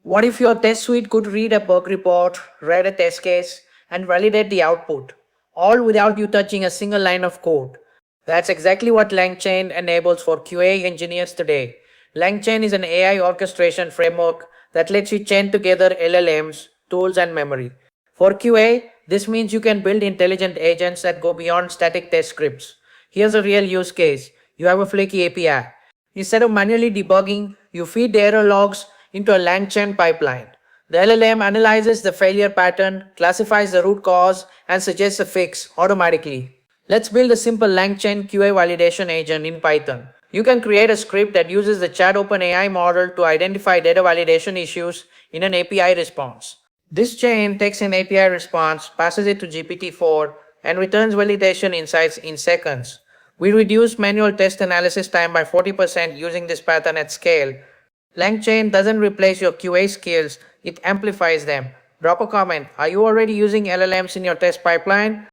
What if your test suite could read a bug report, write a test case, and validate the output, all without you touching a single line of code? That's exactly what LangChain enables for QA engineers today. LangChain is an AI orchestration framework that lets you chain together LLMs, tools, and memory. For QA, this means you can build intelligent agents that go beyond static test scripts. Here's a real use case. You have a flaky API. Instead of manually debugging, you feed the error logs into a LangChain pipeline. The LLM analyzes the failure pattern, classifies the root cause, and suggests a fix automatically. Let's build a simple LangChain QA validation agent in Python. You can create a script that uses the chat OpenAI model to identify data validation issues in an API response. This chain takes an API response, passes it to GPT-4, and returns validation insights in seconds. We reduce manual test analysis time by 40% using this pattern at scale. LangChain doesn't replace your QA skills, it amplifies them. Drop a comment. Are you already using LLMs in your test pipeline?